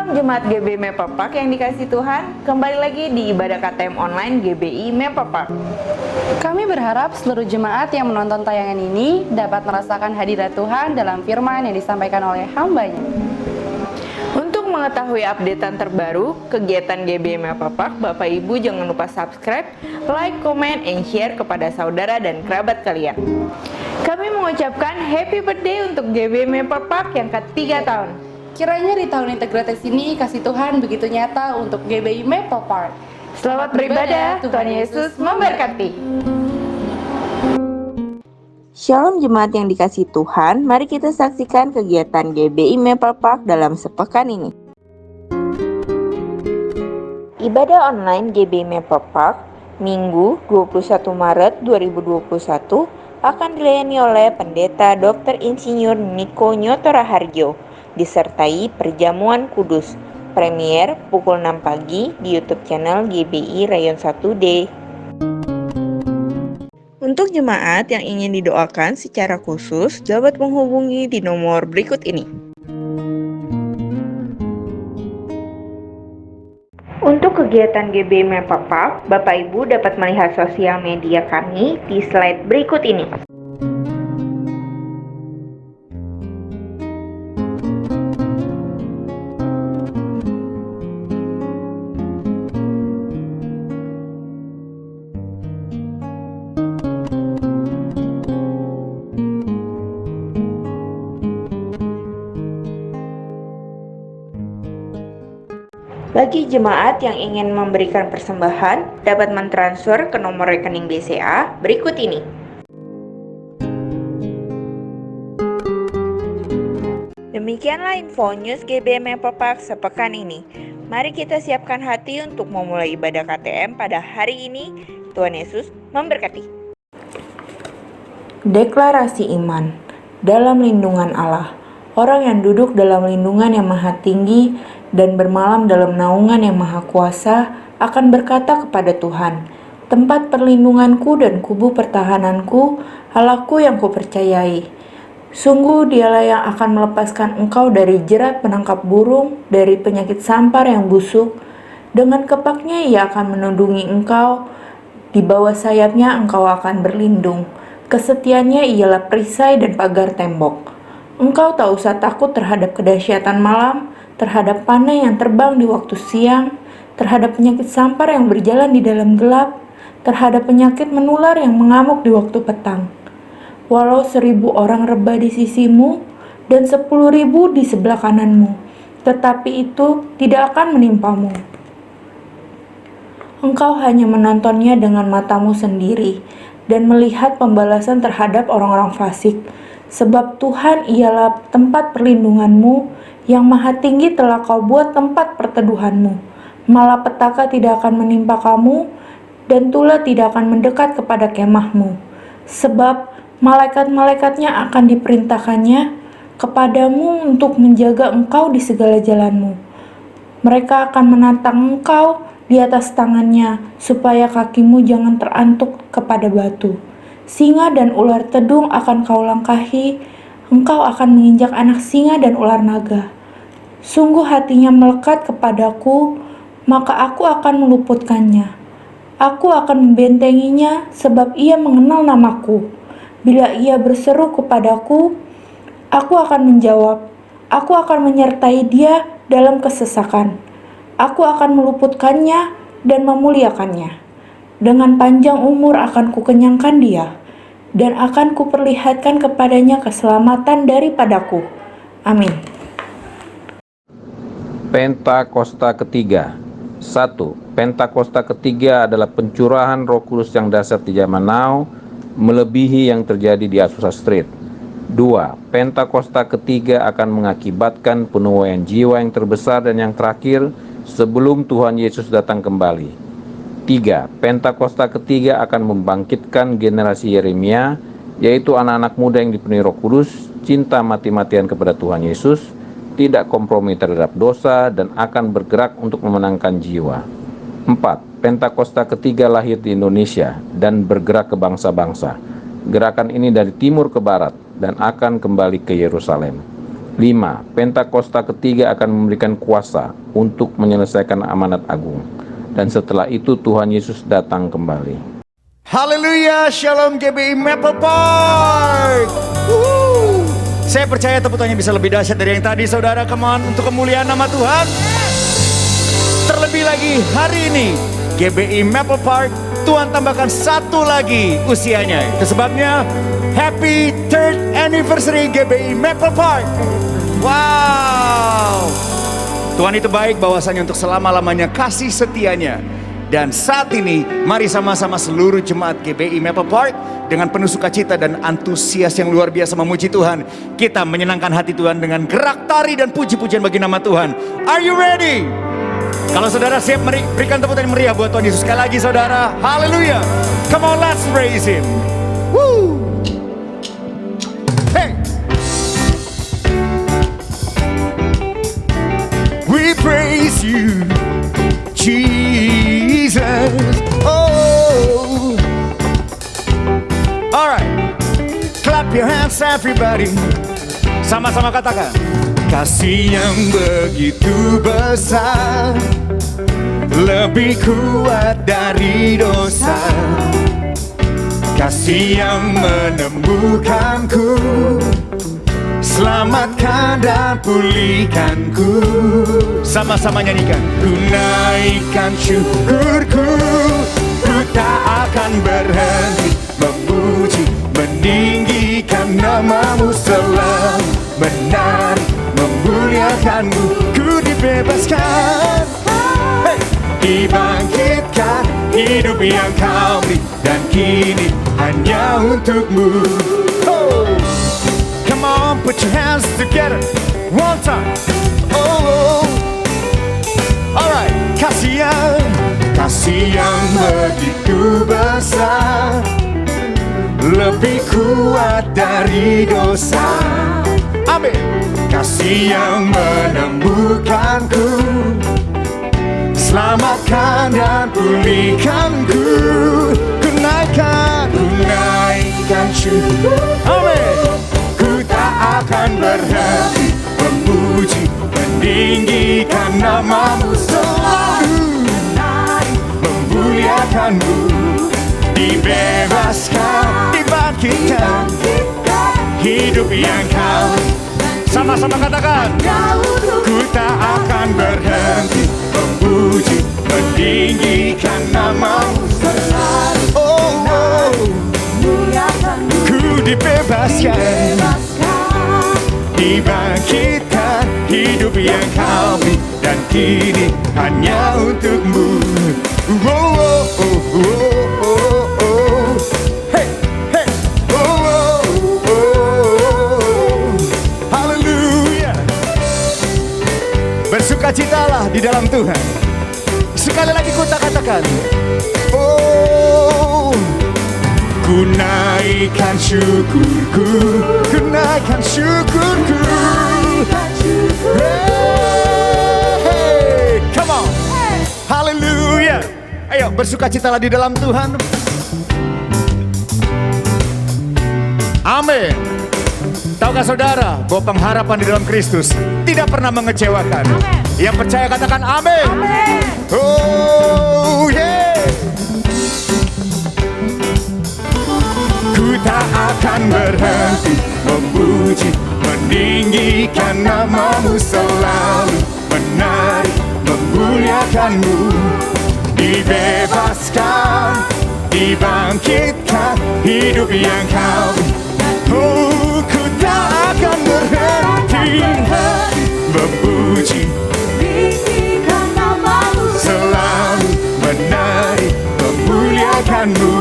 Shalom Jemaat GBI Mepapak yang dikasihi Tuhan, kembali lagi di ibadah KTM online GBI Mepapak. Kami berharap seluruh jemaat yang menonton tayangan ini dapat merasakan hadirat Tuhan dalam firman yang disampaikan oleh hamba-Nya. Untuk mengetahui updatean terbaru kegiatan GBI Mepapak, Bapak Ibu jangan lupa subscribe, like, comment, and share kepada saudara dan kerabat kalian. Kami mengucapkan happy birthday untuk GBI Mepapak yang ketiga tahun. Kiranya di tahun integratis ini kasih Tuhan begitu nyata untuk GBI Mepapak. Selamat beribadah, Tuhan Yesus memberkati. Shalom jemaat yang dikasihi Tuhan, mari kita saksikan kegiatan GBI Mepapak dalam sepekan ini. Ibadah online GBI Mepapak Minggu 21 Maret 2021 akan dilayani oleh Pendeta Dr. Insinyur Niko Nyoto Raharjo disertai perjamuan kudus. Premier pukul 6 pagi di YouTube channel GBI Rayon 1D. Untuk jemaat yang ingin didoakan secara khusus dapat menghubungi di nomor berikut ini. Untuk kegiatan GBI Mepapak, Bapak Ibu dapat melihat sosial media kami di slide berikut ini. Bagi jemaat yang ingin memberikan persembahan, dapat mentransfer ke nomor rekening BCA berikut ini. Demikianlah info news GBI Mepapak sepekan ini. Mari kita siapkan hati untuk memulai ibadah KTM pada hari ini. Tuhan Yesus memberkati. Deklarasi iman dalam lindungan Allah. Orang yang duduk dalam lindungan yang maha tinggi dan bermalam dalam naungan yang maha kuasa akan berkata kepada Tuhan, tempat perlindunganku dan kubu pertahananku, Allahku yang kupercayai. Sungguh dialah yang akan melepaskan engkau dari jerat penangkap burung, dari penyakit sampar yang busuk. Dengan kepaknya ia akan menundungi engkau, di bawah sayapnya engkau akan berlindung. Kesetiaannya ialah perisai dan pagar tembok. Engkau tak usah takut terhadap kedahsyatan malam, terhadap panah yang terbang di waktu siang, terhadap penyakit sampar yang berjalan di dalam gelap, terhadap penyakit menular yang mengamuk di waktu petang. Walau 1.000 orang rebah di sisimu dan 10.000 di sebelah kananmu, tetapi itu tidak akan menimpamu. Engkau hanya menontonnya dengan matamu sendiri dan melihat pembalasan terhadap orang-orang fasik. Sebab Tuhan ialah tempat perlindunganmu, yang maha tinggi telah kau buat tempat perteduhanmu. Malapetaka tidak akan menimpa kamu, dan tula tidak akan mendekat kepada kemahmu. Sebab malaikat-malaikatnya akan diperintahkannya kepadamu untuk menjaga engkau di segala jalanmu. Mereka akan menantang engkau di atas tangannya, supaya kakimu jangan terantuk kepada batu. Singa dan ular tedung akan kau langkahi, engkau akan menginjak anak singa dan ular naga. Sungguh hatinya melekat kepadaku, maka aku akan meluputkannya. Aku akan membentenginya, sebab ia mengenal namaku. Bila ia berseru kepadaku, aku akan menjawab. Aku akan menyertai dia dalam kesesakan. Aku akan meluputkannya dan memuliakannya. Dengan panjang umur akan kukenyangkan dia, dan akan kuperlihatkan kepadanya keselamatan daripadaku. Amin. Pentakosta ketiga. 1. Pentakosta ketiga adalah pencurahan Roh Kudus yang dahsyat di zaman now, melebihi yang terjadi di Azusa Street. 2. Pentakosta ketiga akan mengakibatkan penuaian jiwa yang terbesar dan yang terakhir sebelum Tuhan Yesus datang kembali. 3. Pentakosta ketiga akan membangkitkan generasi Yeremia, yaitu anak-anak muda yang dipenuhi Roh Kudus, cinta mati-matian kepada Tuhan Yesus, tidak kompromi terhadap dosa, dan akan bergerak untuk memenangkan jiwa. 4. Pentakosta ketiga lahir di Indonesia dan bergerak ke bangsa-bangsa. Gerakan ini dari timur ke barat dan akan kembali ke Yerusalem. 5. Pentakosta ketiga akan memberikan kuasa untuk menyelesaikan amanat agung. Dan setelah itu Tuhan Yesus datang kembali. Haleluya, Shalom GBI Maple Park. Woo. Saya percaya tepuk tangannya bisa lebih dahsyat dari yang tadi, saudara. Come on, untuk kemuliaan nama Tuhan. Terlebih lagi hari ini GBI Maple Park, Tuhan tambahkan satu lagi usianya. Itu sebabnya Happy 3rd Anniversary GBI Maple Park. Wow, Tuhan itu baik bahwasanya untuk selama-lamanya kasih setianya. Dan saat ini mari sama-sama seluruh jemaat GBI Maple Park dengan penuh sukacita dan antusias yang luar biasa memuji Tuhan. Kita menyenangkan hati Tuhan dengan gerak tari dan puji-pujian bagi nama Tuhan. Are you ready? Kalau saudara siap, berikan tepuk tangan meriah buat Tuhan Yesus. Sekali lagi saudara, haleluya. Come on, let's praise Him. Woo. Hey. We praise you, Jesus. Oh. Alright. Clap your hands everybody. Sama-sama katakan. Kasih yang begitu besar, lebih kuat dari dosa. Kasih yang menemukanku, selamatkan dan pulihkanku. Sama-sama nyanyikan. Ku naikkan syukurku, ku tak akan berhenti memuji, meninggikan namamu selalu, menari, memuliakanmu. Ku dibebaskan, hey, dibangkitkan, hidup yang kau beri dan kini hanya untukmu. Oh. Come on, put your hands together one time. Oh, alright. Kasih yang begitu besar, lebih kuat dari dosa. Amin. Kasih yang menemukanku, selamatkan dan pulihkanku. Ku naikkan syukur. Amin. Ku tak akan berhenti memuji, meninggikan namamu selalu, memuliakanmu. Dibebaskan, dibangkitkan, hidup yang kau. Sama-sama katakan. Ku tak akan berhenti memuji, meninggikan namamu selalu. Oh, oh. Ku dibebaskan, dibangkitkan, hidup yang kau beri dan kini hanya untukmu. Oh, oh, oh, oh, oh, oh. Hey, hey. Oh, oh, oh. Haleluya. Bersukacitalah di dalam Tuhan. Sekali lagi ku tak katakan. Oh, ku naikkan syukurku, ku naikkan syukurku. Hey, come on. Haleluya. Ayo bersukacitalah di dalam Tuhan. Amin. Tahukah saudara bahwa pengharapan di dalam Kristus tidak pernah mengecewakan? Yang percaya katakan amin. Oh yeah. Ku tak akan berhenti memuji, meninggikan namamu selalu, menari, memuliakanmu. Dibebaskan, dibangkitkan, hidup yang kau. Oh, ku tak akan berhenti memuji, selalu menari, memuliakanmu.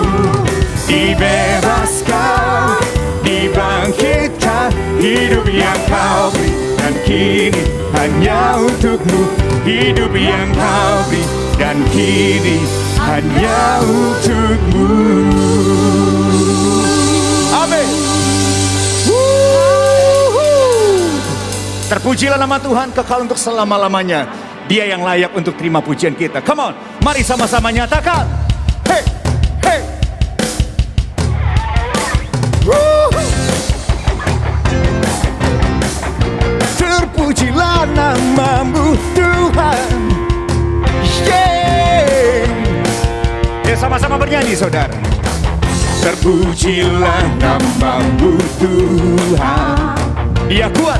Dibebaskan, dibangkitkan, hidup yang kau beri dan kini hanya untukmu. Hidup yang kau beri dan kini hanya untukmu. Amin. Terpujilah nama Tuhan kekal untuk selama-lamanya. Dia yang layak untuk terima pujian kita. Come on, mari sama-sama nyatakan. Hey, hey. sama-sama bernyanyi saudara. Terpujilah nama-Mu Tuhan. Dia kuat,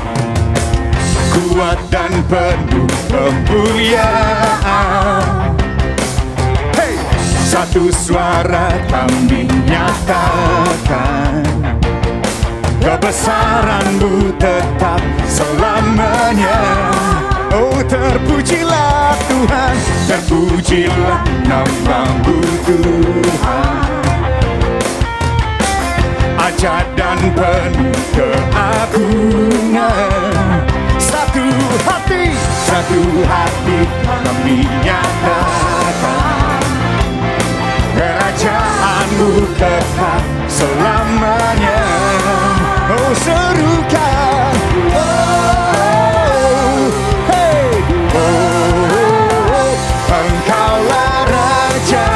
kuat dan penuh kemuliaan. Hey, satu suara kami nyatakan, kebesaran-Mu tetap selamanya. Oh, terpujilah Tuhan, terpujilah nama-Mu Tuhan. Ajaib dan penuh keagungan. Satu hati kami nyatakan, kerajaan-Mu kekal selamanya. Oh, serukan, oh, hey, oh, Engkaulah Raja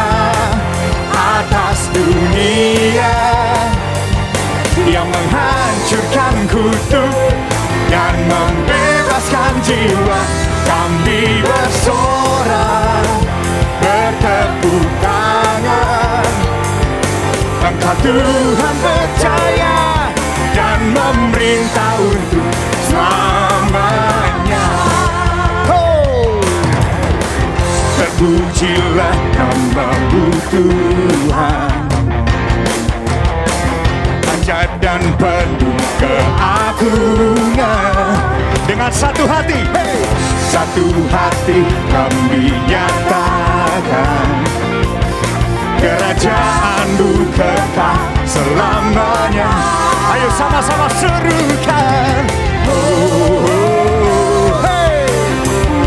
atas dunia, yang menghancurkan kutuk dan membebaskan jiwa. Kami bersorak, bertepuk tangan. Engkau Tuhan percaya dan memerintah untuk selamanya. Oh, terpujilah nama-Mu Tuhan. Ajaib dan penuh keagungan. Dengan satu hati, hey, satu hati kami nyatakan, kerajaan-Mu kekal selamanya. Ayo sama-sama serukan, oh, hey,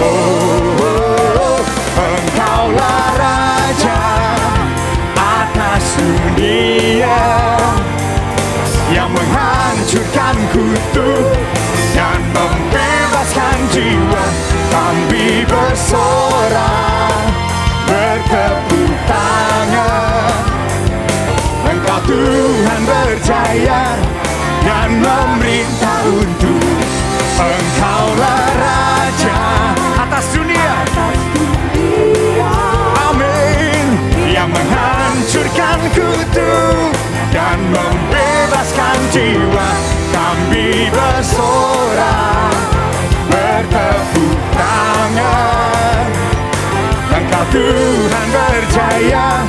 oh, Engkaulah Raja atas dunia, yang menghancurkan kutuk dan membebaskan jiwa. Kami bersorak, bertepuk tangan. Engkau Tuhan berjaya dan memerintah untuk. Engkaulah Raja atas dunia, amin, yang menghancurkan kutuk dan membebaskan jiwa. Kami bersorak, bertepuk tangan. Engkau Tuhan berjaya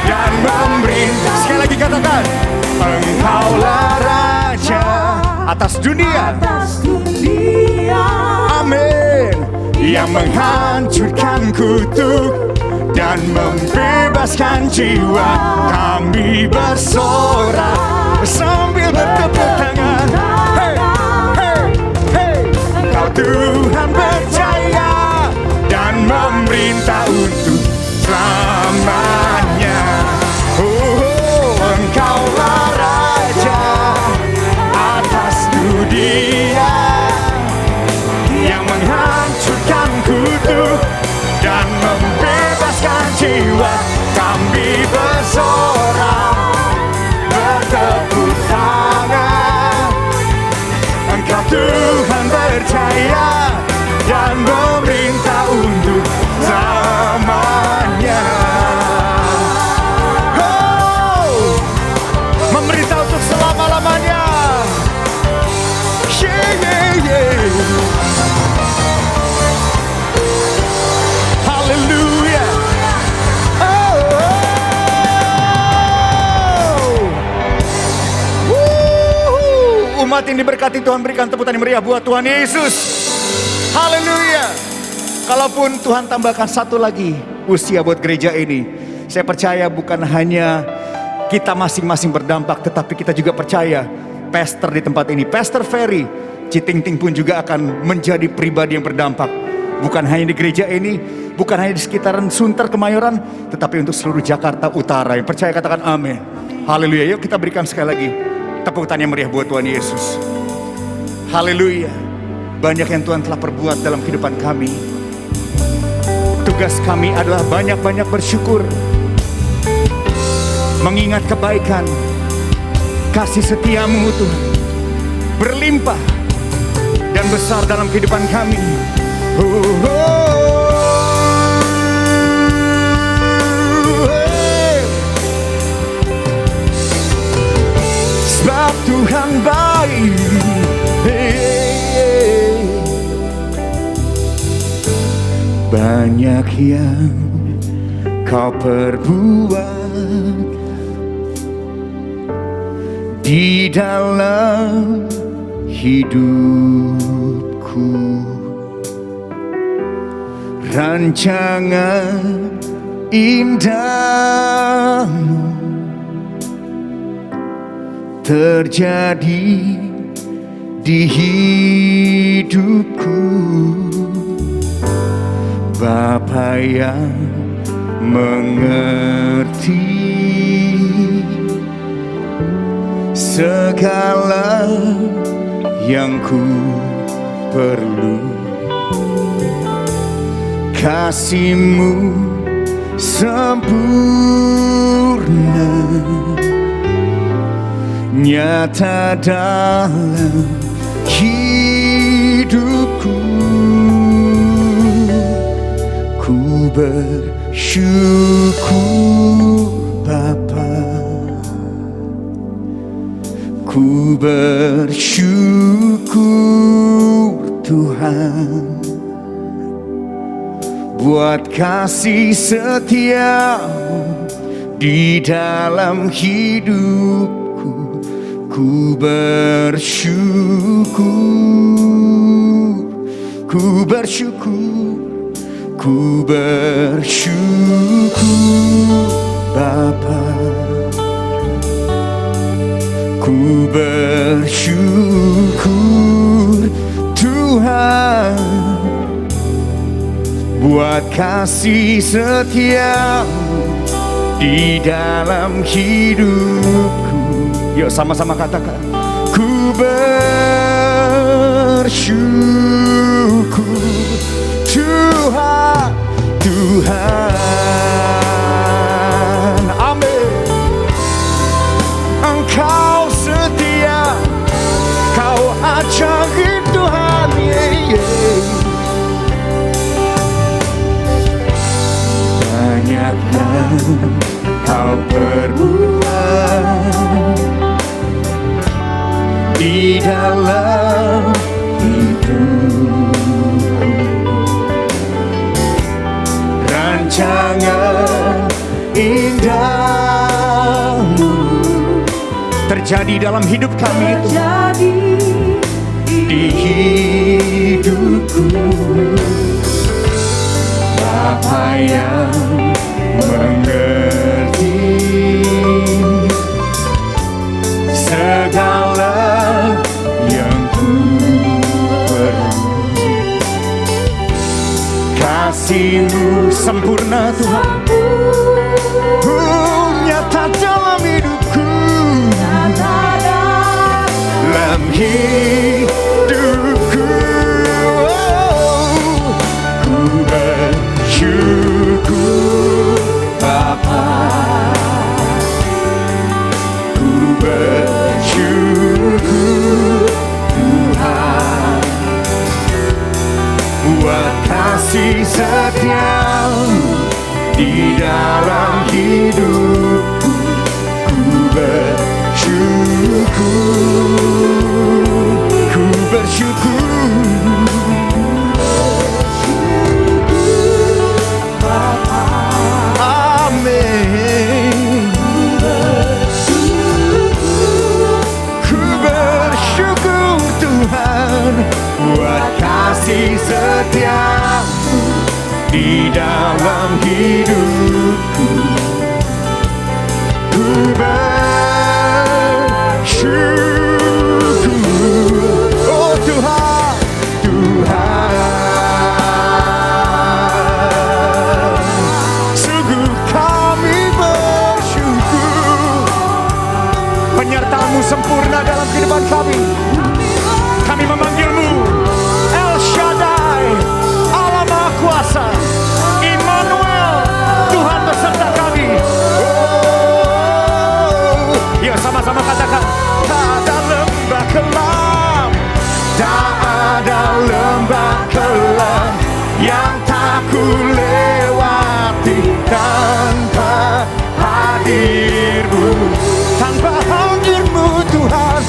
dan memerintah. Sekali lagi katakan, Engkaulah Raja atas dunia, amin, yang menghancurkan kutuk dan membebaskan jiwa. Kami bersorak sambil bertepuk tangan. Hey, hey, hey. Engkau Tuhan percaya dan memerintah untuk selamanya. Oh, Engkaulah Raja atas dunia, yang menghancurkan kutuk dan membebaskan jiwa. Kami bersorak, bertepuk tangan. Engkau Tuhan berjaya dan memerintah untuk selamanya. Oh, memerintah untuk selama-lamanya. Yeah, yeah, yeah. Haleluya. Oh, oh. Umat yang diberkati Tuhan, berikan tepuk tangan meriah buat Tuhan Yesus. Haleluya. Kalaupun Tuhan tambahkan satu lagi usia buat gereja ini, saya percaya bukan hanya kita masing-masing berdampak, tetapi kita juga percaya pastor di tempat ini, Pastor Ferry Citingting pun juga akan menjadi pribadi yang berdampak. Bukan hanya di gereja ini, bukan hanya di sekitaran Sunter Kemayoran, tetapi untuk seluruh Jakarta Utara. Yang percaya katakan amin. Haleluya. Yuk kita berikan sekali lagi tepuk tangan yang meriah buat Tuhan Yesus. Haleluya. Banyak yang Tuhan telah perbuat dalam kehidupan kami. Tugas kami adalah banyak-banyak bersyukur, mengingat kebaikan, kasih setiamu Tuhan, berlimpah dan besar dalam kehidupan kami. Oh, oh, hey. Tuhan baik. Banyak yang kau perbuat di dalam hidupku, rancangan indahmu terjadi di hidupku. Bapa yang mengerti segala yang ku perlu, kasih-Mu sempurna nyata dalam hidupku. Ku bersyukur Bapa, ku bersyukur Tuhan, buat kasih setia-Mu di dalam hidupku. Ku bersyukur, ku bersyukur, ku bersyukur Bapa, ku bersyukur Tuhan, buat kasih setia-Mu di dalam hidupku. Yuk sama-sama katakan, ku bersyukur Tuhan, Tuhan, amin. Engkau setia, Kau ajaib Tuhan, banyak yang Kau perbuat di dalam hidupku, rancangan indahmu terjadi dalam hidup kami, di hidupku. Bapa yang mengerti segala yang ku perlu, kasih-Mu sempurna Tuhan, nyata dalam hidupku, dalam hidupku. Ku bersyukur Bapa, ku bersyukur Tuhan, buat kasih setia-Mu di dalam hidupku. Ku bersyukur, ku bersyukur amin. Ku bersyukur Tuhan, buat kasih setia-Mu di dalam hidupku. Ku bersyukur, oh Tuhan, Tuhan, sungguh kami bersyukur. Penyertaan-Mu sempurna dalam kehidupan kami. Kami memanggil-Mu El Shaddai, Allah Maha Kuasa, Immanuel, Tuhan beserta kami. Oh, yuk sama-sama katakan, tak ada lembah kelam, tak ada lembah kelam yang tak ku lewati tanpa hadir-Mu, tanpa hadir-Mu Tuhan.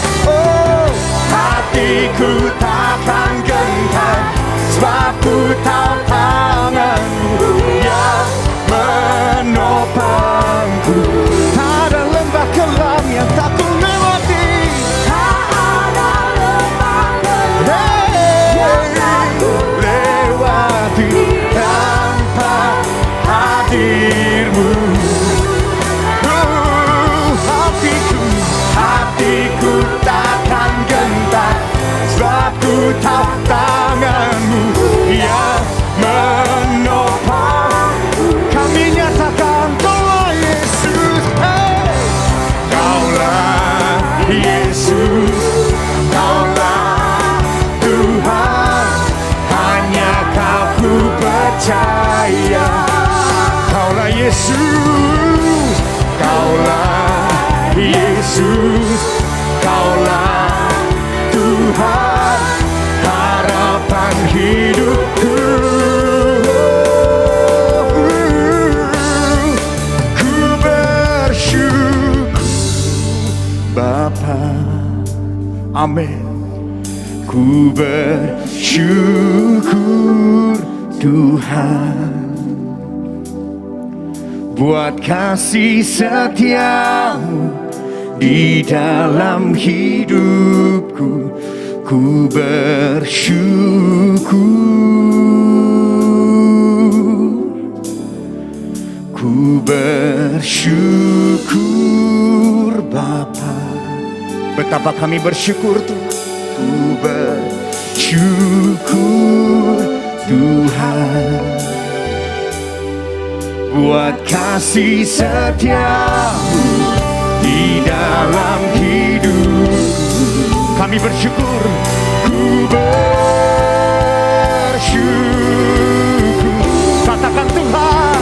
Yesus, Kaulah Tuhan, harapan hidupku. Ku bersyukur Bapa, amin. Ku bersyukur Tuhan buat kasih setiamu di dalam hidupku. Ku bersyukur, ku bersyukur Bapa. Betapa kami bersyukur Tuhan. Ku bersyukur Tuhan buat kasih setiamu di dalam hidup. Kami bersyukur, ku bersyukur. Katakan Tuhan,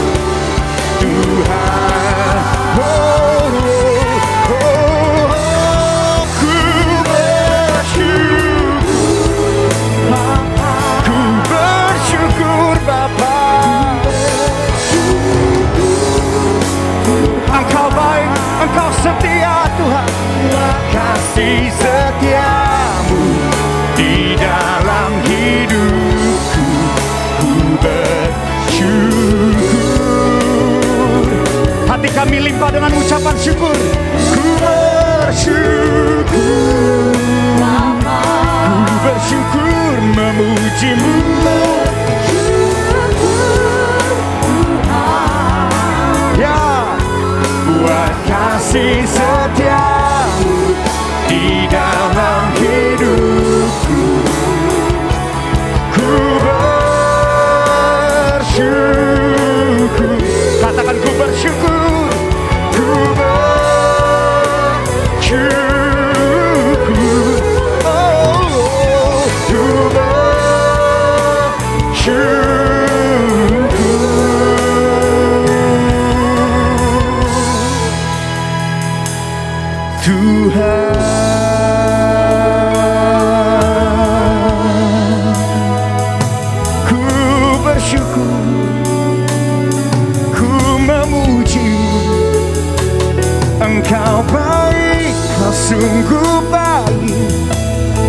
Tuhan, oh, oh, oh, ku bersyukur, ku bersyukur Bapa. Engkau baik, Engkau setia Tuhan. Kasih setiamu di dalam hidupku. Ku bersyukur. Hati kami limpah dengan ucapan syukur. Ku bersyukur, ku bersyukur memujimu. Buat kasih setiamu di dalam hidupku. Ku bersyukur. Katakan ku bersyukur. Ku bersyukur. Oh, ku bersyukur. Tuhan, ku bersyukur, ku memuji-Mu. Engkau baik, Kau sungguh baik,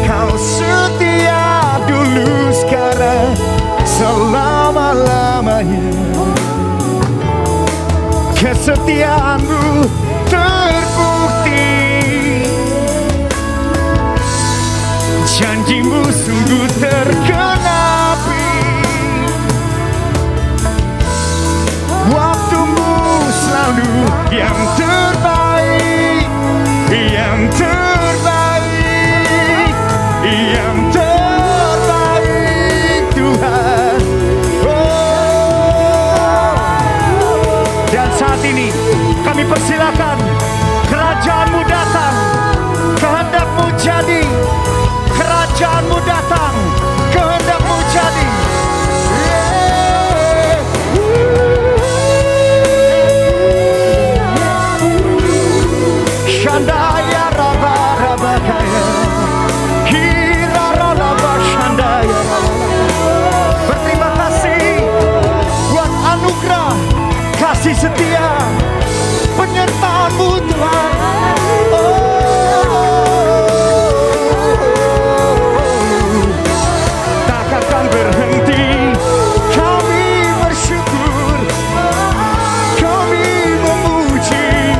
Kau setia dulu, sekarang, selama-lamanya. Kesetiaan-Mu terbukti, janji-Mu sungguh tergenapi. Waktu-Mu selalu yang terbaik, yang terbaik, yang terbaik Tuhan. Oh, dan saat ini kami persilakan kerajaan-Mu datang, kehendak-Mu jadi. Kerajaan-Mu datang, kehendak-Mu jadi. Shandaya raba raba kaya, kira raba shandaya. Berterima kasih buat anugerah, kasih setia, penyertaan-Mu Tuhan. Takkan berhenti kami bersyukur, kami memuji.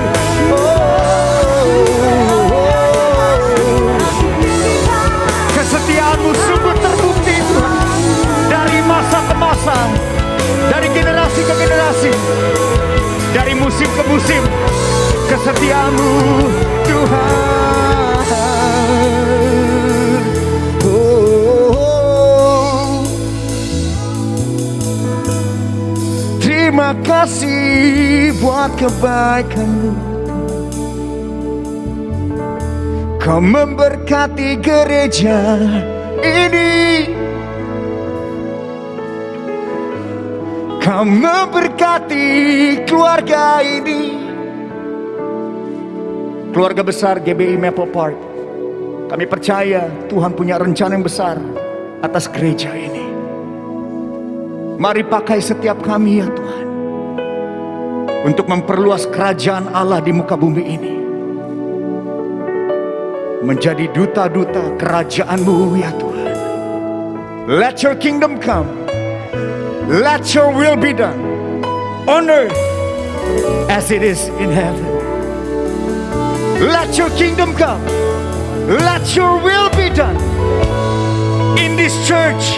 Kesetiaan-Mu sungguh terbukti Tuhan, dari masa ke masa, dari generasi ke generasi, dari musim ke musim. Kesetiaan-Mu Tuhan. Terima kasih buat kebaikan-Mu. Kau memberkati gereja ini, Kau memberkati keluarga ini. keluarga besar GBI Maple Park, kami percaya Tuhan punya rencana yang besar atas gereja ini. Mari pakai setiap kami ya Tuhan, untuk memperluas kerajaan Allah di muka bumi ini, menjadi duta-duta kerajaan-Mu ya Tuhan. Let your kingdom come, let your will be done on earth as it is in heaven. Let your kingdom come, let your will be done in this church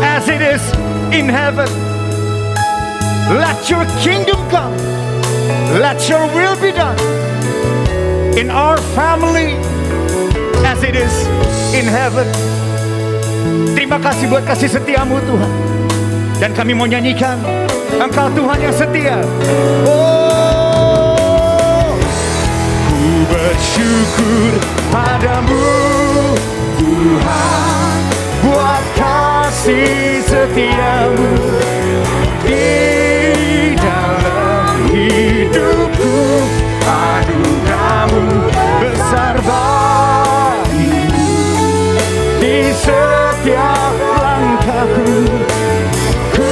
as it is in heaven. Let your kingdom come, let your will be done in our family as it is in heaven. Terima kasih buat kasih setiamu Tuhan. Dan kami mau nyanyikan, Engkau Tuhan yang setia. Oh, ku bersyukur padamu Tuhan, buat kasih setiamu di dalam hidupku. Anugerahmu besar bagiku di setiap langkahku. Ku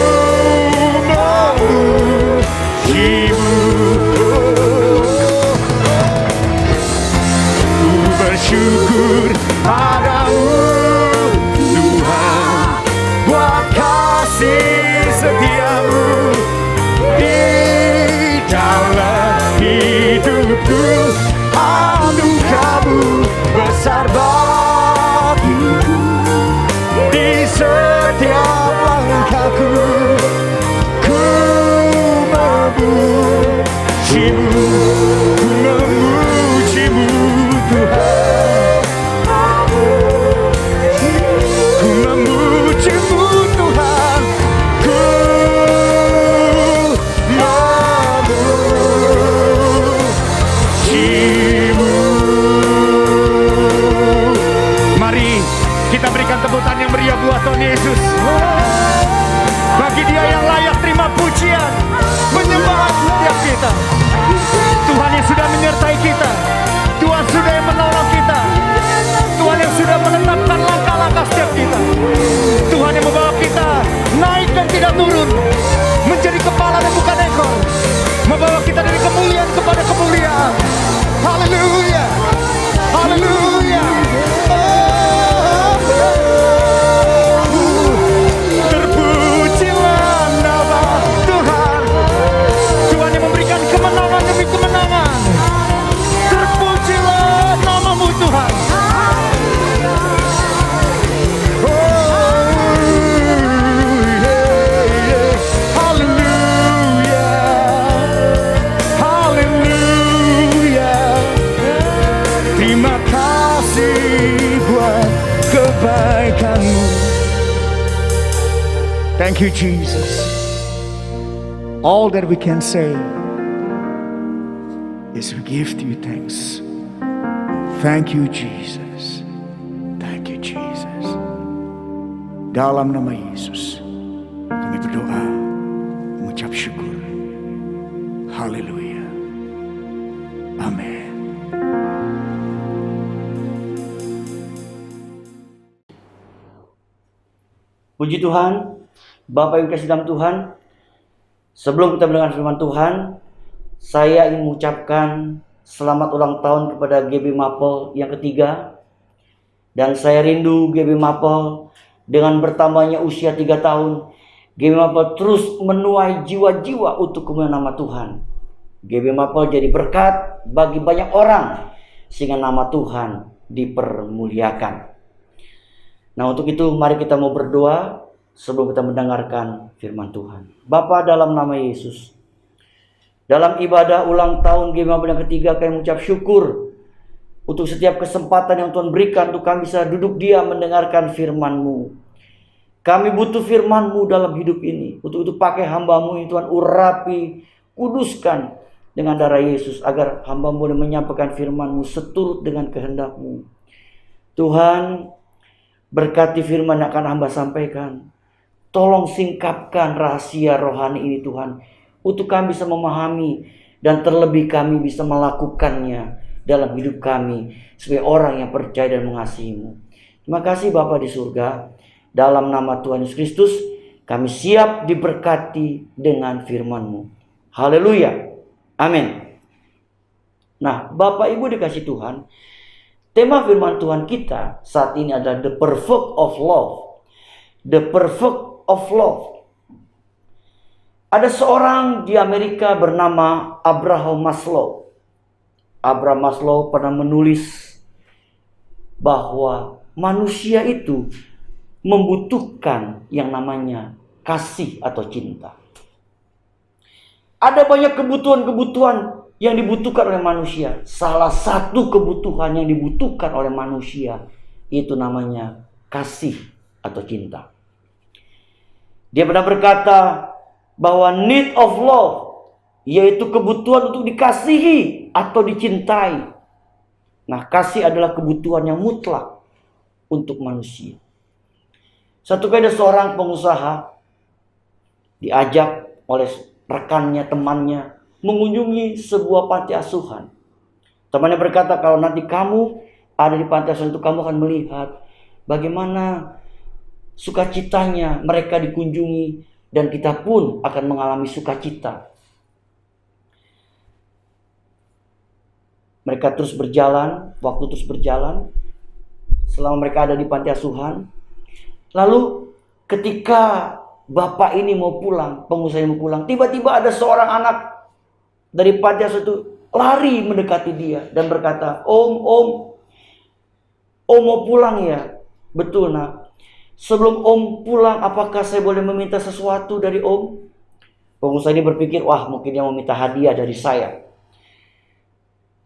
memujimu, ku bersyukur padamu Tuhan, buat kasih setiamu di dalam hidupku. Anugerahmu besar bagiku di setiap langkahku. Ku memujimu, ku memujimu Tuhan. Ku memujimu Tuhan. Ku memujimu. Mari kita berikan tepuk tangan yang meriah buat Tuhan Yesus. Bagi Dia yang layak terima pujian, menyembah setiap kita. Tuhan yang sudah menyertai kita, Tuhan sudah yang menolong kita, Tuhan yang sudah menetapkan langkah-langkah setiap kita, Tuhan yang membawa kita naik dan tidak turun, menjadi kepala dan bukan ekor, membawa kita dari kemuliaan kepada kemuliaan. Haleluya, haleluya. Terpujilah nama Tuhan, Tuhan yang memberikan kemenangan demi kemenangan. Terpujilah namamu Tuhan. Haleluya, haleluya. Terima kasih buat kebaikanmu. Thank you, Jesus. All that we can say is we give to you thanks. Thank you, Jesus. Thank you, Jesus. Dalam nama Yesus, kami berdoa, mengucap syukur. Haleluya. Amin. Puji Tuhan, Bapak yang kasih dalam Tuhan, sebelum kita mendengar firman Tuhan, saya ingin mengucapkan selamat ulang tahun kepada GB Maple yang ketiga. Dan saya rindu GB Maple dengan bertambahnya usia 3 tahun, GB Maple terus menuai jiwa-jiwa untuk kemuliaan nama Tuhan. GB Maple jadi berkat bagi banyak orang, sehingga nama Tuhan dipermuliakan. Nah, untuk itu mari kita mau berdoa sebelum kita mendengarkan firman Tuhan. Bapa, dalam nama Yesus, dalam ibadah ulang tahun GBI yang ketiga, kami mengucap syukur untuk setiap kesempatan yang Tuhan berikan untuk kami bisa duduk diam mendengarkan firman-Mu. Kami butuh firman-Mu dalam hidup ini. Untuk itu pakai hamba-Mu ini Tuhan, urapi, kuduskan dengan darah Yesus, agar hamba-Mu boleh menyampaikan firman-Mu seturut dengan kehendak-Mu. Tuhan, berkati firman yang akan hamba sampaikan. Tolong singkapkan rahasia rohani ini Tuhan, untuk kami bisa memahami dan terlebih kami bisa melakukannya dalam hidup kami sebagai orang yang percaya dan mengasihi-Mu. Terima kasih Bapa di surga. Dalam nama Tuhan Yesus Kristus, kami siap diberkati dengan firman-Mu. Haleluya. Amin. Nah, Bapak Ibu dikasih Tuhan, tema firman Tuhan kita saat ini adalah the perfect of love. The perfect of love. Ada seorang di Amerika bernama Abraham Maslow. Abraham Maslow pernah menulis bahwa manusia itu membutuhkan yang namanya kasih atau cinta. Ada banyak kebutuhan-kebutuhan yang dibutuhkan oleh manusia. Salah satu kebutuhan yang dibutuhkan oleh manusia itu namanya kasih atau cinta. Dia pernah berkata bahwa need of love, yaitu kebutuhan untuk dikasihi atau dicintai. Nah, kasih adalah kebutuhan yang mutlak untuk manusia. Satu kali ada seorang pengusaha diajak oleh rekannya, temannya, mengunjungi sebuah panti asuhan. Temannya berkata, kalau nanti kamu ada di panti asuhan itu, kamu akan melihat bagaimana sukacitanya mereka dikunjungi, dan kita pun akan mengalami sukacita. Mereka terus berjalan, waktu terus berjalan, selama mereka ada di panti asuhan. Lalu ketika bapak ini mau pulang, pengusaha ini mau pulang, tiba-tiba ada seorang anak dari panti asuhan itu lari mendekati dia dan berkata, Om mau pulang ya? Betul nak. Sebelum Om pulang, apakah saya boleh meminta sesuatu dari Om? Pengusaha ini berpikir, wah mungkin dia mau minta hadiah dari saya.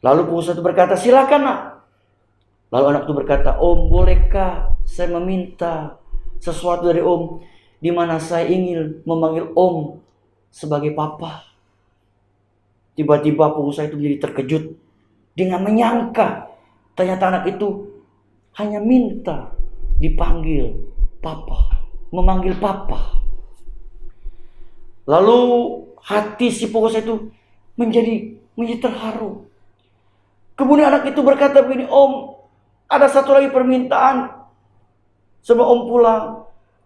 Lalu pengusaha itu berkata, silakan nak. Lalu anak itu berkata, Om bolehkah saya meminta sesuatu dari Om, di mana saya ingin memanggil Om sebagai papa? Tiba-tiba pengusaha itu menjadi terkejut. Dia nggak menyangka ternyata anak itu hanya minta dipanggil papa, memanggil papa. Lalu hati si pengusaha itu menjadi terharu. Kemudian anak itu berkata begini, Om, ada satu lagi permintaan. Sebelum Om pulang,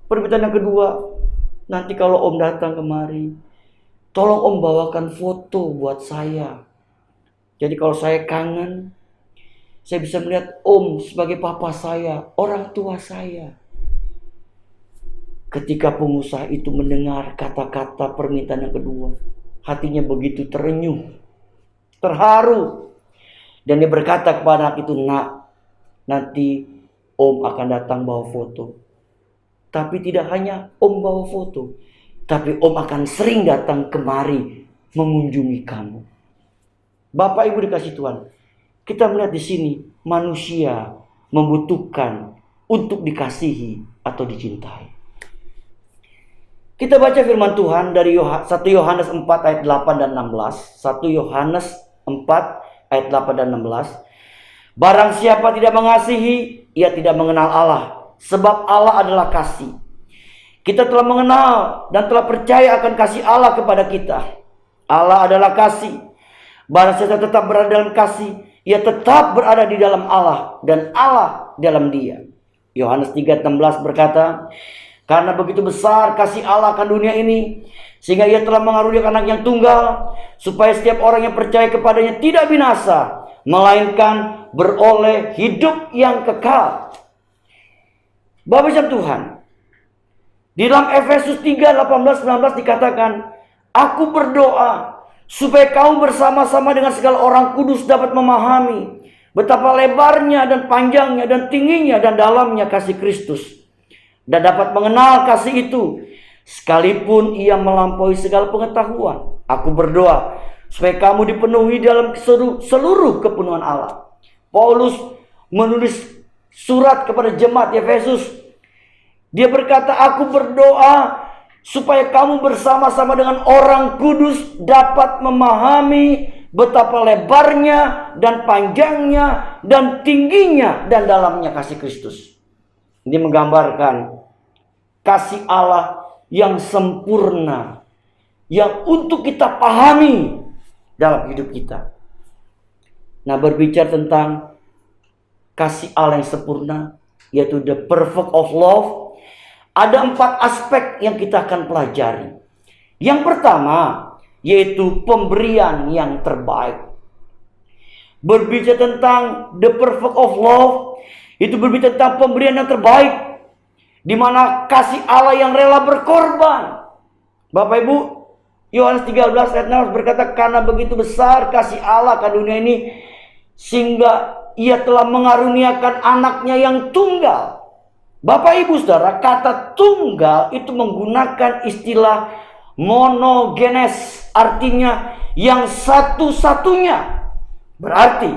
permintaan yang kedua, nanti kalau Om datang kemari, tolong Om bawakan foto buat saya. Jadi kalau saya kangen, saya bisa melihat Om sebagai papa saya, orang tua saya. Ketika pengusaha itu mendengar kata-kata permintaan yang kedua, hatinya begitu terenyuh, terharu. Dan dia berkata kepada anak itu, nak, nanti Om akan datang bawa foto. Tapi tidak hanya Om bawa foto, tapi Om akan sering datang kemari mengunjungi kamu. Bapak Ibu dikasih Tuhan, kita melihat di sini manusia membutuhkan untuk dikasihi atau dicintai. Kita baca firman Tuhan dari 1 Yohanes 4 ayat 8 dan 16. 1 Yohanes 4 ayat 8 dan 16. Barang siapa tidak mengasihi, ia tidak mengenal Allah, sebab Allah adalah kasih. Kita telah mengenal dan telah percaya akan kasih Allah kepada kita. Allah adalah kasih. Barang siapa tetap berada dalam kasih, ia tetap berada di dalam Allah dan Allah dalam dia. Yohanes 3:16 berkata, karena begitu besar kasih Allah akan dunia ini, sehingga ia telah mengaruniakan anak yang tunggal, supaya setiap orang yang percaya kepadanya tidak binasa, melainkan beroleh hidup yang kekal. Bapak Ibu Tuhan, di dalam Efesus 3:18-19 dikatakan, aku berdoa supaya kamu bersama-sama dengan segala orang kudus dapat memahami betapa lebarnya dan panjangnya dan tingginya dan dalamnya kasih Kristus, dan dapat mengenal kasih itu sekalipun ia melampaui segala pengetahuan. Aku berdoa supaya kamu dipenuhi dalam seluruh kepenuhan Allah. Paulus menulis surat kepada jemaat Efesus. Dia berkata, aku berdoa supaya kamu bersama-sama dengan orang kudus dapat memahami betapa lebarnya dan panjangnya dan tingginya dan dalamnya kasih Kristus. Ini menggambarkan kasih Allah yang sempurna, yang untuk kita pahami dalam hidup kita. Nah, berbicara tentang kasih Allah yang sempurna, yaitu the perfect of love, ada 4 aspek yang kita akan pelajari. Yang pertama, yaitu pemberian yang terbaik. Berbicara tentang the perfect of love, itu berbicara tentang pemberian yang terbaik, di mana kasih Allah yang rela berkorban. Bapak Ibu, Yohanes 13 ayat 6 berkata, karena begitu besar kasih Allah ke dunia ini, sehingga ia telah mengaruniakan anaknya yang tunggal. Bapak Ibu Saudara, kata tunggal itu menggunakan istilah monogenes, artinya yang satu-satunya. Berarti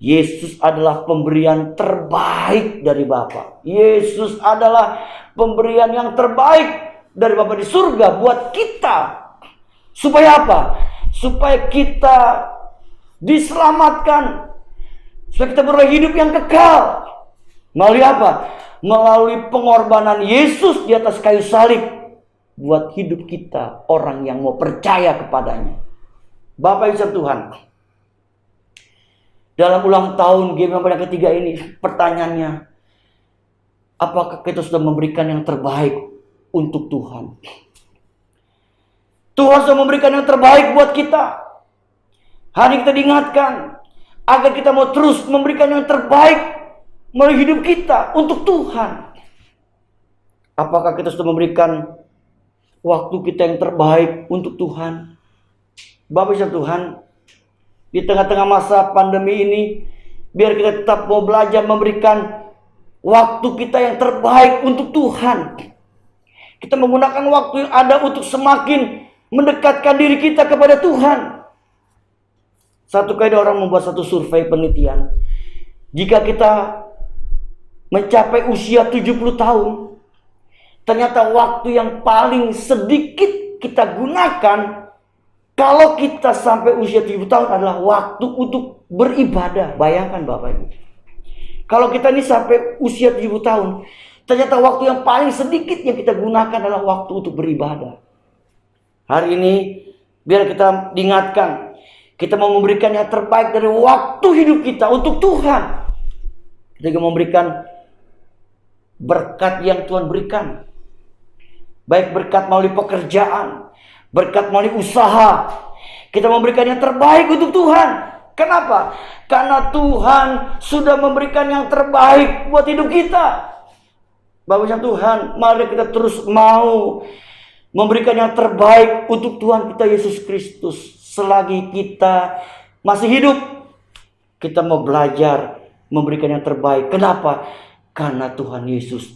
Yesus adalah pemberian terbaik dari Bapa. Yesus adalah pemberian yang terbaik dari Bapa di surga buat kita. Supaya apa? Supaya kita diselamatkan, supaya kita beroleh hidup yang kekal. Melalui apa? Melalui pengorbanan Yesus di atas kayu salib buat hidup kita, orang yang mau percaya kepadanya. Bapak Ibu Tuhan, dalam ulang tahun GBI yang ketiga ini, pertanyaannya, apakah kita sudah memberikan yang terbaik untuk Tuhan? Tuhan sudah memberikan yang terbaik buat kita. Hari ini kita diingatkan agar kita mau terus memberikan yang terbaik melalui hidup kita untuk Tuhan. Apakah kita sudah memberikan waktu kita yang terbaik untuk Tuhan? Bapak Ibu Tuhan, di tengah-tengah masa pandemi ini, biar kita tetap mau belajar memberikan waktu kita yang terbaik untuk Tuhan. Kita menggunakan waktu yang ada untuk semakin mendekatkan diri kita kepada Tuhan. Satu kali orang membuat satu survei penelitian. Jika kita mencapai usia 70 tahun, ternyata waktu yang paling sedikit kita gunakan kalau kita sampai usia 70 tahun adalah waktu untuk beribadah. Bayangkan Bapak Ibu. Kalau kita ini sampai usia 70 tahun, ternyata waktu yang paling sedikit yang kita gunakan adalah waktu untuk beribadah. Hari ini, biar kita diingatkan, kita mau memberikan yang terbaik dari waktu hidup kita untuk Tuhan. Kita juga memberikan berkat yang Tuhan berikan. Baik berkat melalui pekerjaan, berkat melalui usaha. Kita memberikan yang terbaik untuk Tuhan. Kenapa? Karena Tuhan sudah memberikan yang terbaik buat hidup kita. Bapak Tuhan, mari kita terus mau memberikan yang terbaik untuk Tuhan kita Yesus Kristus. Selagi kita masih hidup, kita mau belajar memberikan yang terbaik. Kenapa? Karena Tuhan Yesus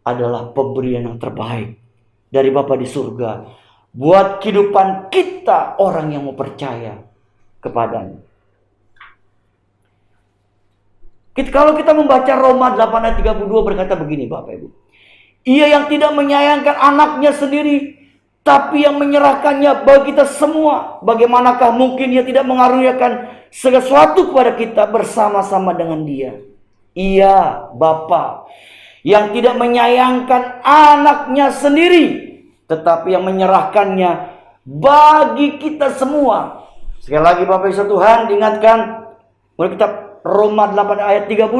adalah pemberian yang terbaik dari Bapa di surga buat kehidupan kita, orang yang mau percaya kepadanya. Kalau kita membaca Roma 8 ayat 32 berkata begini Bapak Ibu. Ia yang tidak menyayangkan anaknya sendiri, tapi yang menyerahkannya bagi kita semua. Bagaimanakah mungkin ia tidak mengaruniakan segala sesuatu kepada kita bersama-sama dengan dia? Ia Bapa yang tidak menyayangkan anaknya sendiri, tetapi yang menyerahkannya bagi kita semua. Sekali lagi Bapak Ibu Tuhan diingatkan oleh kitab Roma 8 ayat 32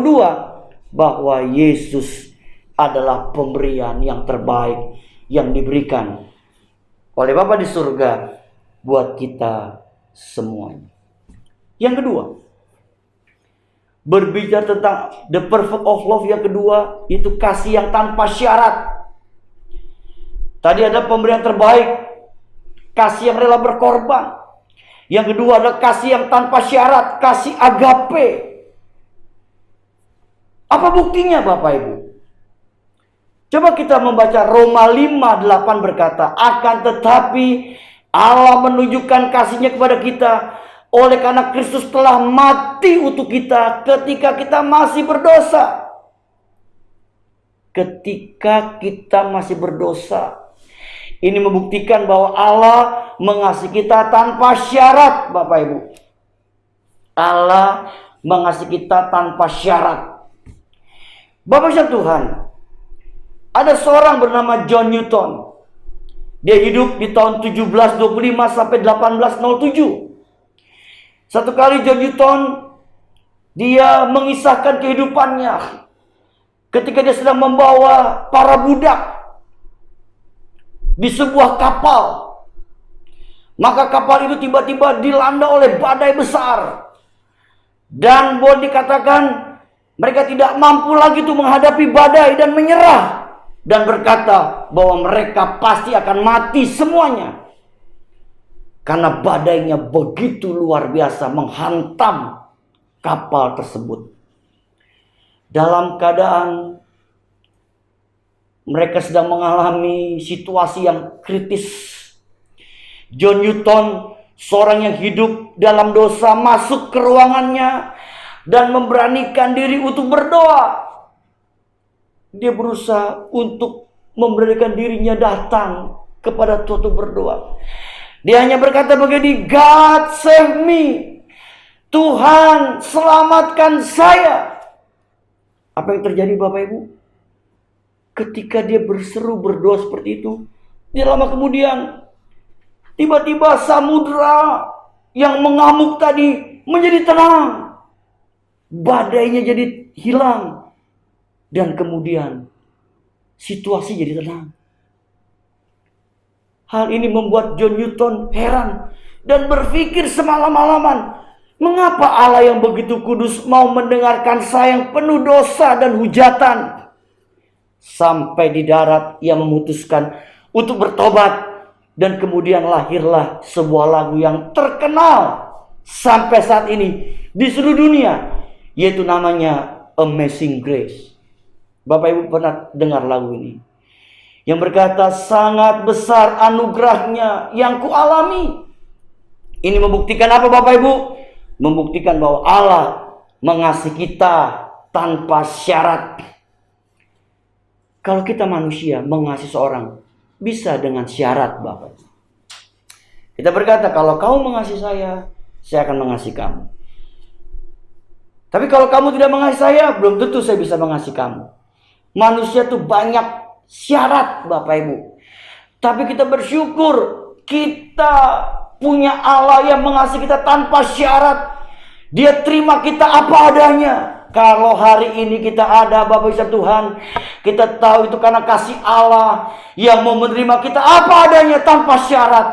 bahwa Yesus adalah pemberian yang terbaik yang diberikan oleh Bapa di surga buat kita semuanya. Yang kedua, berbicara tentang the perfect of love yang kedua, itu kasih yang tanpa syarat. Tadi ada pemberian terbaik, kasih yang rela berkorban. Yang kedua adalah kasih yang tanpa syarat, kasih agape. Apa buktinya Bapak Ibu? Coba kita membaca Roma 5:8 berkata, akan tetapi Allah menunjukkan kasih-Nya kepada kita oleh karena Kristus telah mati untuk kita ketika kita masih berdosa. Ketika kita masih berdosa. Ini membuktikan bahwa Allah mengasihi kita tanpa syarat, Bapak Ibu. Allah mengasihi kita tanpa syarat. Bapak Ibu Tuhan, ada seorang bernama John Newton. Dia hidup di tahun 1725 sampai 1807. Satu kali John Newton, dia mengisahkan kehidupannya ketika dia sedang membawa para budak di sebuah kapal. Maka kapal itu tiba-tiba dilanda oleh badai besar. Dan boleh dikatakan mereka tidak mampu lagi tuh menghadapi badai dan menyerah. Dan berkata bahwa mereka pasti akan mati semuanya. Karena badainya begitu luar biasa menghantam kapal tersebut. Dalam keadaan mereka sedang mengalami situasi yang kritis, John Newton, seorang yang hidup dalam dosa, masuk ke ruangannya dan memberanikan diri untuk berdoa. Dia berusaha untuk memberanikan dirinya datang kepada Tuhan untuk berdoa. Dia hanya berkata begini, God save me. Tuhan selamatkan saya. Apa yang terjadi Bapak Ibu? Ketika dia berseru berdoa seperti itu, tidak lama kemudian tiba-tiba samudra yang mengamuk tadi menjadi tenang. Badainya jadi hilang. Dan kemudian situasi jadi tenang. Hal ini membuat John Newton heran dan berpikir semalam-malaman, mengapa Allah yang begitu kudus mau mendengarkan saya yang penuh dosa dan hujatan? Sampai di darat ia memutuskan untuk bertobat. Dan kemudian lahirlah sebuah lagu yang terkenal sampai saat ini di seluruh dunia, yaitu namanya Amazing Grace. Bapak Ibu pernah dengar lagu ini? Yang berkata, sangat besar anugerahnya yang kualami. Ini membuktikan apa Bapak Ibu? Membuktikan bahwa Allah mengasihi kita tanpa syarat. Kalau kita manusia mengasihi seorang, bisa dengan syarat Bapak. Kita berkata, kalau kamu mengasihi saya akan mengasihi kamu. Tapi kalau kamu tidak mengasihi saya, belum tentu saya bisa mengasihi kamu. Manusia tuh banyak syarat Bapak Ibu. Tapi kita bersyukur kita punya Allah yang mengasihi kita tanpa syarat. Dia terima kita apa adanya. Kalau hari ini kita ada Bapak Ibu Tuhan, kita tahu itu karena kasih Allah yang mau menerima kita apa adanya tanpa syarat.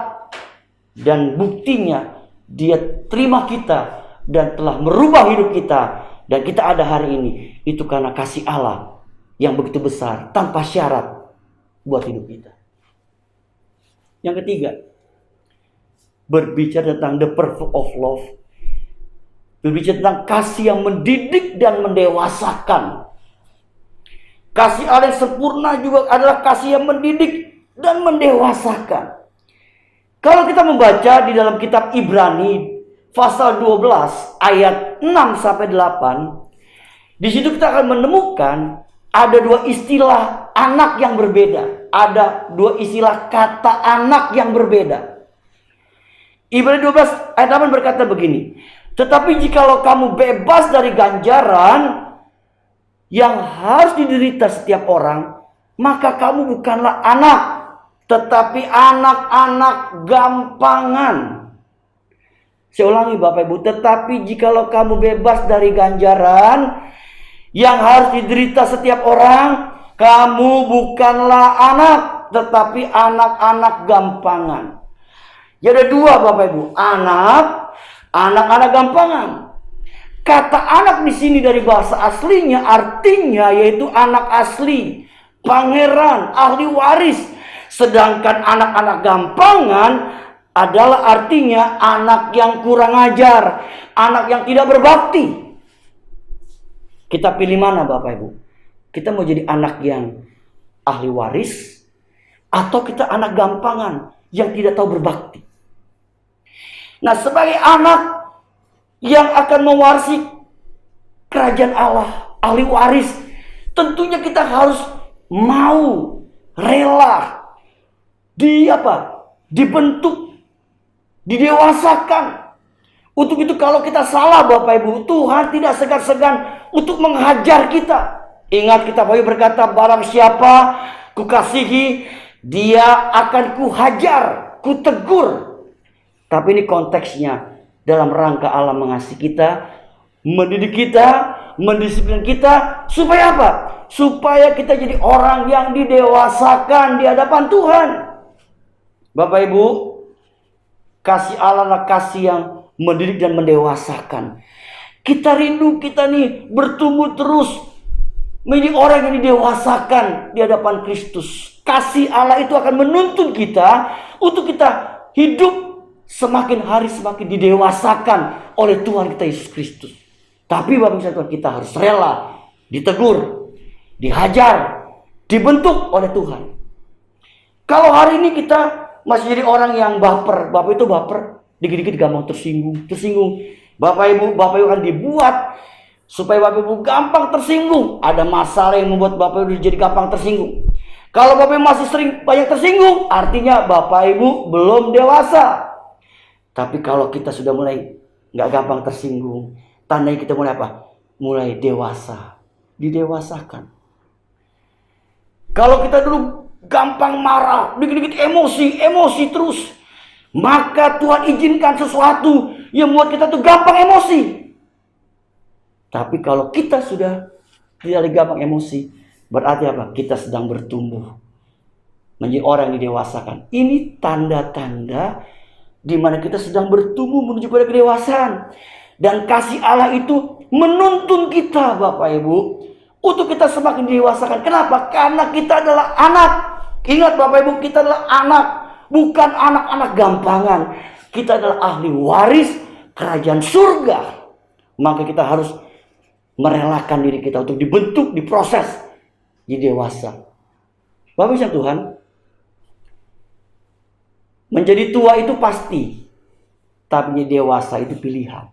Dan buktinya dia terima kita dan telah merubah hidup kita. Dan kita ada hari ini itu karena kasih Allah yang begitu besar tanpa syarat buat hidup kita. Yang ketiga, berbicara tentang the purpose of love. Berbicara tentang kasih yang mendidik dan mendewasakan. Kasih Allah yang sempurna juga adalah kasih yang mendidik dan mendewasakan. Kalau kita membaca di dalam kitab Ibrani pasal 12 ayat 6 sampai 8, di situ kita akan menemukan ada dua istilah anak yang berbeda. Ada dua istilah kata anak yang berbeda. Ibrani 12 ayat 8 berkata begini, tetapi jikalau kamu bebas dari ganjaran yang harus diderita setiap orang, maka kamu bukanlah anak, tetapi anak-anak gampangan. Saya ulangi Bapak Ibu, tetapi jikalau kamu bebas dari ganjaran yang harus diderita setiap orang, kamu bukanlah anak, tetapi anak-anak gampangan. Ya ada dua Bapak Ibu, anak-anak gampangan. Kata anak di sini dari bahasa aslinya artinya yaitu anak asli, pangeran, ahli waris. Sedangkan anak-anak gampangan adalah artinya anak yang kurang ajar, anak yang tidak berbakti. Kita pilih mana Bapak Ibu? Kita mau jadi anak yang ahli waris atau kita anak gampangan yang tidak tahu berbakti? Nah, sebagai anak yang akan mewarisi kerajaan Allah, ahli waris, tentunya kita harus mau, rela, dibentuk, didewasakan. Untuk itu kalau kita salah Bapak Ibu, Tuhan tidak segan-segan untuk menghajar kita. Ingat kita Bapak Ibu berkata, barang siapa kukasihi, dia akan kuhajar, kutegur. Tapi ini konteksnya dalam rangka Allah mengasihi kita, mendidik kita, mendisiplin kita, supaya apa? Supaya kita jadi orang yang didewasakan di hadapan Tuhan. Bapak Ibu, kasih Allah adalah kasih yang mendidik dan mendewasakan. Kita rindu kita nih bertumbuh terus menjadi orang yang didewasakan di hadapan Kristus. Kasih Allah itu akan menuntun kita untuk kita hidup semakin hari semakin didewasakan oleh Tuhan kita Yesus Kristus. Tapi Bapak Ibu Tuhan, kita harus rela ditegur, dihajar, dibentuk oleh Tuhan. Kalau hari ini kita masih jadi orang yang baper, Bapak itu baper, dikit-dikit gampang tersinggung. Bapak Ibu akan dibuat supaya Bapak Ibu gampang tersinggung. Ada masalah yang membuat Bapak Ibu jadi gampang tersinggung. Kalau Bapak Ibu masih sering banyak tersinggung, artinya Bapak Ibu belum dewasa. Tapi kalau kita sudah mulai nggak gampang tersinggung, tandanya kita mulai apa? Mulai dewasa, didewasakan. Kalau kita dulu gampang marah, dikit-dikit emosi terus, maka Tuhan izinkan sesuatu yang membuat kita tuh gampang emosi. Tapi kalau kita sudah tidak lagi gampang emosi, berarti apa? Kita sedang bertumbuh menjadi orang yang didewasakan. Ini tanda-tanda di mana kita sedang bertumbuh menuju pada kedewasaan. Dan kasih Allah itu menuntun kita, Bapak Ibu, untuk kita semakin didewasakan. Kenapa? Karena kita adalah anak. Ingat Bapak Ibu, kita adalah anak, bukan anak-anak gampangan. Kita adalah ahli waris kerajaan surga. Maka kita harus merelakan diri kita untuk dibentuk, diproses, jadi dewasa. Bapak Ibu Tuhan, menjadi tua itu pasti, tapi menjadi dewasa itu pilihan.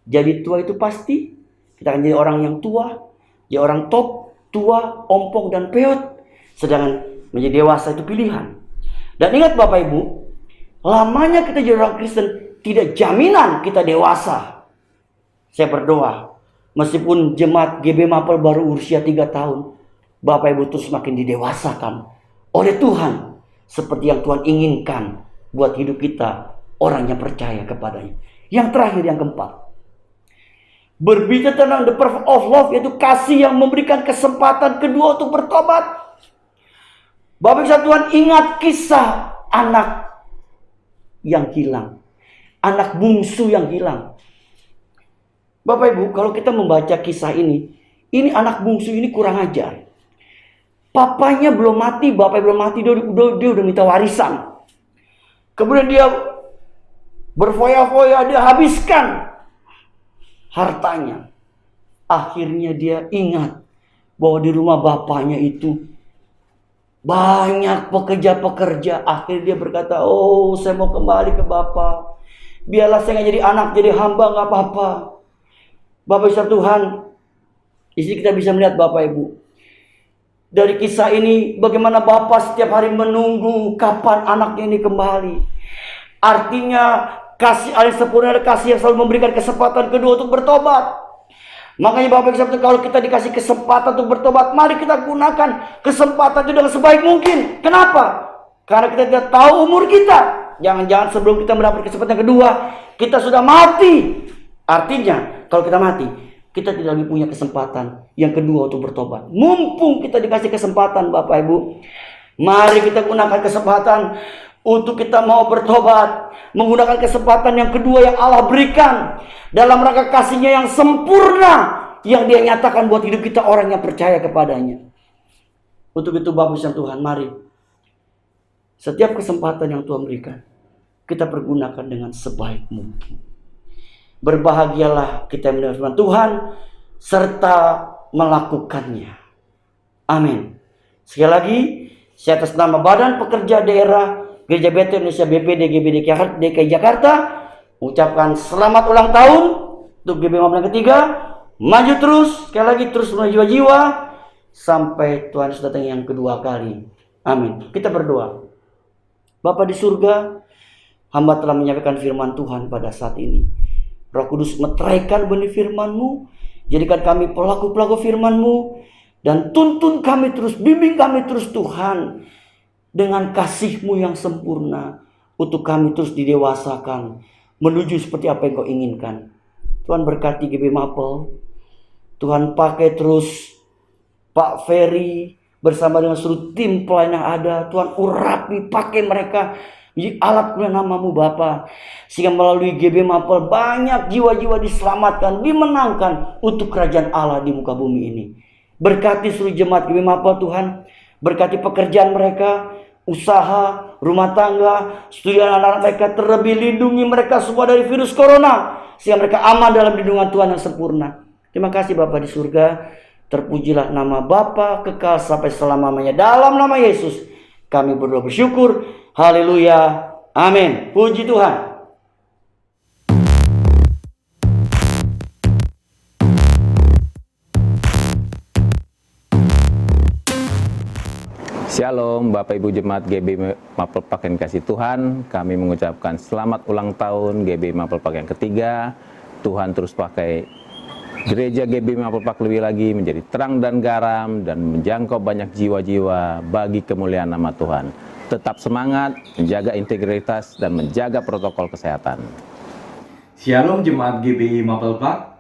Jadi tua itu pasti, kita akan jadi orang yang tua, jadi orang top, tua, ompong, dan peot. Sedangkan menjadi dewasa itu pilihan. Dan ingat Bapak Ibu, lamanya kita jadi orang Kristen tidak jaminan kita dewasa. Saya berdoa, meskipun jemaat GB Mapel baru usia 3 tahun, Bapak Ibu terus semakin didewasakan oleh Tuhan. Seperti yang Tuhan inginkan buat hidup kita, orang yang percaya kepadanya. Yang terakhir, yang keempat, berbicara tentang the perfect of love, yaitu kasih yang memberikan kesempatan kedua untuk bertobat. Bapak Ibu Tuhan, ingat kisah anak yang hilang, anak bungsu yang hilang. Bapak Ibu, kalau kita membaca kisah ini anak bungsu ini kurang ajar. Papanya belum mati, bapaknya belum mati, dia udah minta warisan. Kemudian dia berfoya-foya, dia habiskan hartanya. Akhirnya dia ingat bahwa di rumah bapaknya itu banyak pekerja-pekerja. Akhirnya dia berkata, oh saya mau kembali ke bapak. Biarlah saya nggak jadi anak, jadi hamba, nggak apa-apa. Bapak Ibu Tuhan, di sini kita bisa melihat Bapak Ibu. Dari kisah ini, bagaimana bapak setiap hari menunggu kapan anaknya ini kembali. Artinya kasih Allah sempurna adalah kasih yang selalu memberikan kesempatan kedua untuk bertobat. Makanya Bapak Ibu, kalau kita dikasih kesempatan untuk bertobat, mari kita gunakan kesempatan itu dengan sebaik mungkin. Kenapa? Karena kita tidak tahu umur kita. Jangan-jangan sebelum kita mendapat kesempatan kedua, kita sudah mati. Artinya, kalau kita mati, kita tidak lagi punya kesempatan yang kedua untuk bertobat. Mumpung kita dikasih kesempatan, Bapak Ibu, mari kita gunakan kesempatan untuk kita mau bertobat, menggunakan kesempatan yang kedua yang Allah berikan dalam rangka kasih-Nya yang sempurna yang Dia nyatakan buat hidup kita orang yang percaya kepadanya. Untuk itu Bapak Ibu Tuhan, mari setiap kesempatan yang Tuhan berikan kita pergunakan dengan sebaik mungkin. Berbahagialah kita yang mendengar firman Tuhan serta melakukannya. Amin. Sekali lagi, saya atas nama Badan Pekerja Daerah Gereja Betel Indonesia BPD GBD DKI Jakarta ucapkan selamat ulang tahun untuk GB Mapel yang ketiga. Maju terus, sekali lagi terus menuju jiwa sampai Tuhan Yesus datang yang kedua kali. Amin. Kita berdoa. Bapa di surga, hamba telah menyampaikan firman Tuhan pada saat ini. Roh Kudus meteraikan benih firman-Mu, jadikan kami pelaku-pelaku firman-Mu, dan tuntun kami terus, bimbing kami terus Tuhan, dengan kasih-Mu yang sempurna, untuk kami terus didewasakan, menuju seperti apa yang Kau inginkan. Tuhan berkati GB Mapel. Tuhan pakai terus Pak Ferry bersama dengan seluruh tim pelayan yang ada. Tuhan urapi, pakai mereka menjadi alat kemuliaan nama-Mu Bapa. Sehingga melalui GB Mapel banyak jiwa-jiwa diselamatkan, dimenangkan untuk kerajaan Allah di muka bumi ini. Berkati seluruh jemaat GB Mapel Tuhan. Berkati pekerjaan mereka, usaha, rumah tangga, studi anak-anak mereka, terlebih lindungi mereka semua dari virus corona. Sehingga mereka aman dalam lindungan Tuhan yang sempurna. Terima kasih Bapa di surga. Terpujilah nama Bapa kekal sampai selama-lamanya. Dalam nama Yesus kami berdoa bersyukur. Haleluya. Amin. Puji Tuhan. Shalom Bapak Ibu Jemaat GB Mapel Park yang kasih Tuhan. Kami mengucapkan selamat ulang tahun GB Mapel Park yang ketiga. Tuhan terus pakai gereja GB Mapel Park lebih lagi menjadi terang dan garam dan menjangkau banyak jiwa-jiwa bagi kemuliaan nama Tuhan. Tetap semangat, menjaga integritas dan menjaga protokol kesehatan. Shalom Jemaat GBI Mapel Park.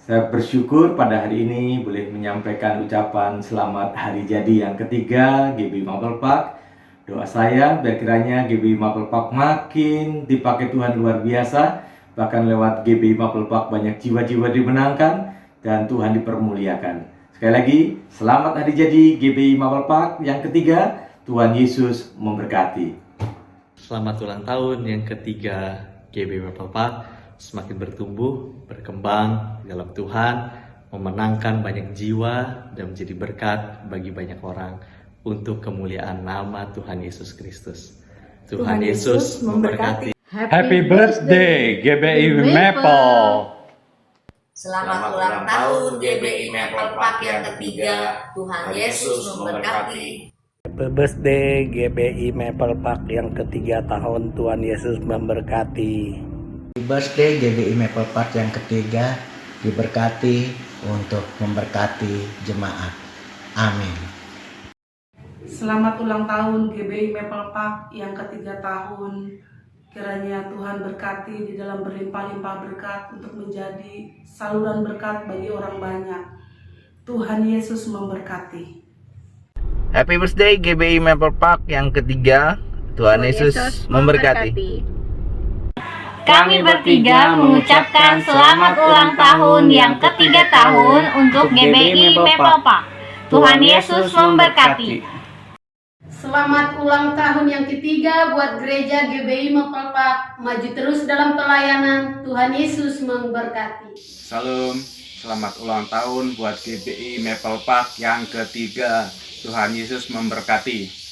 Saya bersyukur pada hari ini boleh menyampaikan ucapan selamat hari jadi yang ketiga GBI Mapel Park. Doa saya biar kiranya GBI Mapel Park makin dipakai Tuhan luar biasa. Bahkan lewat GBI Mapel Park banyak jiwa-jiwa dimenangkan dan Tuhan dipermuliakan. Sekali lagi, selamat hari jadi GBI Mapel Park yang ketiga. Tuhan Yesus memberkati. Selamat ulang tahun yang ketiga GBI Mapel Park. Semakin bertumbuh, berkembang dalam Tuhan, memenangkan banyak jiwa dan menjadi berkat bagi banyak orang untuk kemuliaan nama Tuhan Yesus Kristus. Tuhan Yesus memberkati. Happy birthday GBI Maple. Selamat ulang tahun GBI Maple Park yang ketiga. Tuhan Yesus memberkati. Happy birthday GBI Maple Park yang ketiga tahun. Tuhan Yesus memberkati. Happy birthday GBI Maple Park yang ketiga, diberkati untuk memberkati jemaat. Amin. Selamat ulang tahun GBI Maple Park yang ketiga tahun. Kiranya Tuhan berkati di dalam berlimpah-limpah berkat untuk menjadi saluran berkat bagi orang banyak. Tuhan Yesus memberkati. Happy birthday GBI Maple Park yang ketiga. Tuhan Yesus memberkati. Kami bertiga mengucapkan selamat ulang tahun yang ketiga tahun untuk GBI Maple Park. Tuhan Yesus memberkati. Selamat ulang tahun yang ketiga buat gereja GBI Maple Park. Maju terus dalam pelayanan. Tuhan Yesus memberkati. Salam, selamat ulang tahun buat GBI Maple Park yang ketiga. Tuhan Yesus memberkati.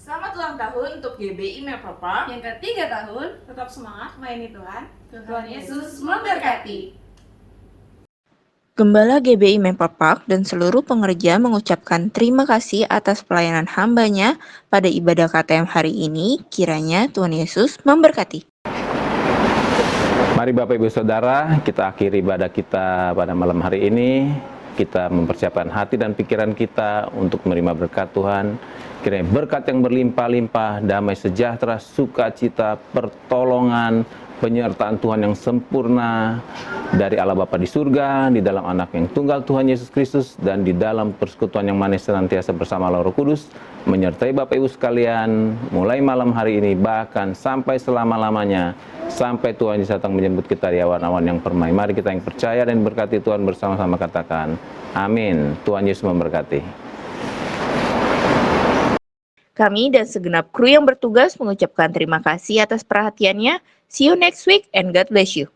Selamat ulang tahun untuk GBI Maple Park yang ketiga tahun. Tetap semangat melayani Tuhan. Tuhan Yesus memberkati. Gembala GBI Maple Park dan seluruh pengerja mengucapkan terima kasih atas pelayanan hambanya pada ibadah KTM hari ini. Kiranya Tuhan Yesus memberkati. Mari Bapak Ibu Saudara, kita akhiri ibadah kita pada malam hari ini. Kita mempersiapkan hati dan pikiran kita untuk menerima berkat Tuhan. Kiranya berkat yang berlimpah-limpah, damai sejahtera, sukacita, pertolongan, penyertaan Tuhan yang sempurna dari Allah Bapa di surga, di dalam Anak yang tunggal Tuhan Yesus Kristus, dan di dalam persekutuan yang manis senantiasa bersama Allah Roh Kudus, menyertai Bapak Ibu sekalian, mulai malam hari ini, bahkan sampai selama-lamanya, sampai Tuhan Yesus datang menjemput kita di awan-awan yang permai. Mari kita yang percaya dan berkati Tuhan bersama-sama katakan, amin. Tuhan Yesus memberkati. Kami dan segenap kru yang bertugas mengucapkan terima kasih atas perhatiannya. See you next week and God bless you.